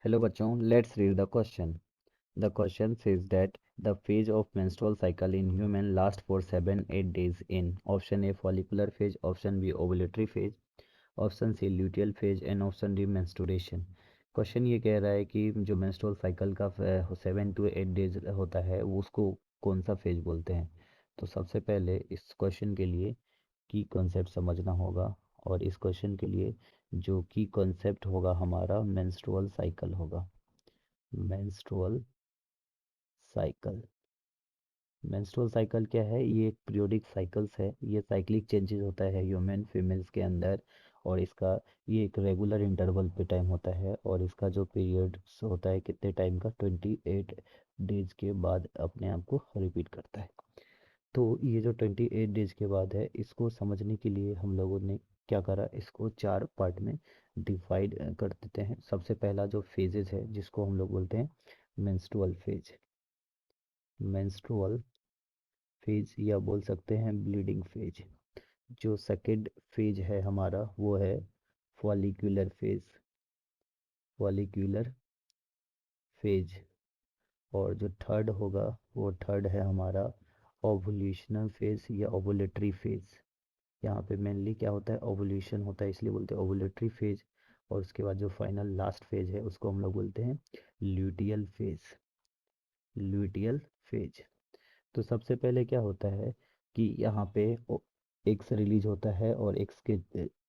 Hello बच्चों, let's read the question. The question says that the phase of menstrual cycle in human lasts for 7-8 days in option A follicular phase, option B ovulatory phase, option C luteal phase and option D menstruation. Question ये कह रहा है कि जो menstrual cycle का 7 to 8 days होता है वो उसको कौन सा फेज बोलते हैं। तो सबसे पहले इस क्वेश्चन के लिए की कॉन्सेप्ट समझना होगा, और इस क्वेश्चन के लिए जो की कॉन्सेप्ट होगा हमारा मेंस्ट्रुअल साइकिल होगा। मेंस्ट्रुअल साइकिल, मेंस्ट्रुअल साइकिल क्या है? ये एक पीरियोडिक साइकिल्स है, ये साइक्लिक चेंजेस होता है ह्यूमन फीमेल्स के अंदर, और इसका ये एक रेगुलर इंटरवल पे टाइम होता है, और इसका जो पीरियड होता है कितने टाइम का, 28 डेज के बाद अपने आप को रिपीट करता है। तो ये जो 28 डेज के बाद है, इसको समझने के लिए हम लोगों ने क्या करा, इसको 4 पार्ट में डिवाइड कर देते हैं। सबसे पहला जो फेजेस है जिसको हम लोग बोलते हैं मेंस्ट्रुअल फेज, मेंस्ट्रुअल फेज या बोल सकते हैं ब्लीडिंग फेज। जो सेकंड फेज है हमारा वो है फॉलिक्यूलर फेज, फॉलिक्यूलर फेज। और जो थर्ड होगा वो थर्ड है हमारा ओवुलेशनल फेज या ओवुलेटरी फेज। यहाँ पे मेनली क्या होता है, ओवुलेशन होता है इसलिए बोलते हैं ओवुलेटरी फेज। और उसके बाद जो फाइनल लास्ट फेज है उसको हम लोग बोलते हैं ल्यूटियल फेज, ल्यूटियल फेज। तो सबसे पहले क्या होता है कि यहाँ पे एग्स रिलीज होता है, और एग्स के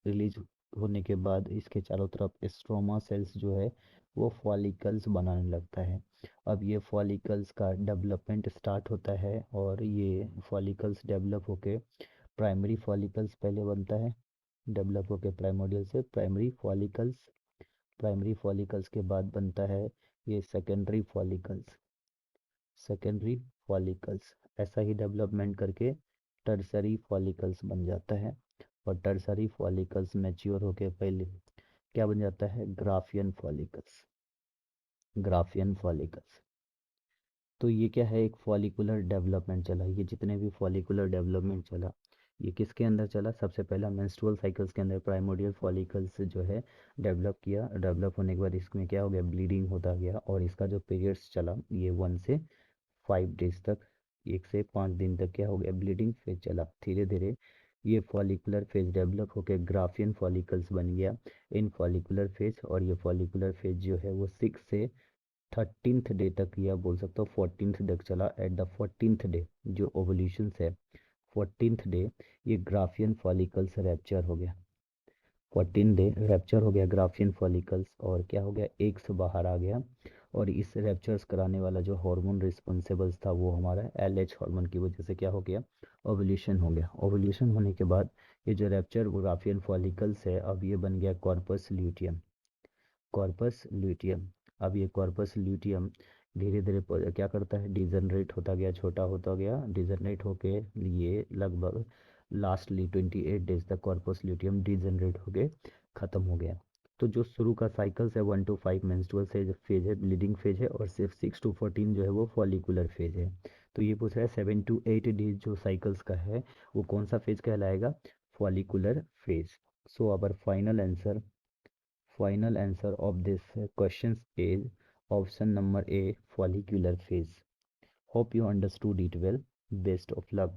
रिलीज होने के बाद इसके चारों तरफ स्ट्रोमा सेल्स जो है वो फॉलिकल्स बनाने लगता है। अब ये फॉलिकल्स का डेवलपमेंट स्टार्ट होता है, और ये फॉलिकल्स डेवलप होके प्राइमरी फॉलिकल्स पहले बनता है, डेवलप होके प्राइमोडियल से प्राइमरी फॉलिकल्स, प्राइमरी फॉलिकल्स के बाद बनता है ये सेकेंडरी फॉलिकल्स, सेकेंडरी फॉलिकल्स। ऐसा ही डेवलपमेंट करके टर्सरी फॉलिकल्स बन जाता है, और टर्सरी फॉलिकल्स मैच्योर होके पहले क्या बन जाता है, ग्राफियन फॉलिकल्स, ग्राफियन फॉलिकल्स। तो ये क्या है, एक फॉलिकुलर डेवलपमेंट चला, ये जितने भी फॉलिकुलर डेवलपमेंट चला ये किसके अंदर चला, सबसे पहला मेंस्ट्रुअल साइकिल्स के अंदर प्राइमोडियल फॉलिकल्स जो है डेवलप किया। डेवलप होने के बाद इसमें क्या हो गया, ब्लीडिंग होता गया, और इसका जो पीरियड्स चला ये 1 से 5 डेज तक, 1 से 5 दिन तक क्या हो गया, ब्लीडिंग फेज चला। धीरे धीरे ये फॉलिकुलर फेज डेवलप होकर ग्राफियन फॉलिकल्स बन गया, इन फॉलिकुलर फेज। और ये फॉलिकुलर फेज जो है वो 6 से 13th डे तक, या बोल सकते हो 14th तक चला। एट द 14th डे जो ओवल्यूशंस है, 14th डे ये ग्राफियन फॉलिकल्स रैप्चर हो गया, 14 डे रैप्चर हो गया ग्राफियन फॉलिकल्स, और क्या हो गया, एग्स बाहर आ गया। और इस रैप्चर्स कराने वाला जो हार्मोन रिस्पॉन्सिबल था वो हमारा एलएच हार्मोन की वजह से क्या हो गया, ओवुलेशन हो गया। ओवुलेशन होने के बाद ये जो रैप्चर ग्राफियन फॉलिकल्स है अब ये बन गया कॉर्पस ल्यूटियम, कॉर्पस ल्यूटियम। अब ये कॉर्पस ल्यूटियम धीरे धीरे क्या करता है, डिजनरेट होता गया, छोटा होता गया, डिजनरेट होके ये लगभग लास्टली 28 डेज तक कॉर्पस ल्यूटियम डिजनरेट होके ख़त्म हो गया। तो जो शुरू का साइकिल्स है 1 to 5 मेंस्ट्रुअल फेज है, ब्लीडिंग फेज है, और सिर्फ 6 to 14 जो है वो फॉलिकुलर फेज है। तो ये पूछ रहा है 7 to 8 डेज जो साइकिल्स का है वो कौन सा फेज कहलाएगा, follicular phase. So our final answer of this questions is option number A, follicular phase. Hope you understood it well. Best of luck.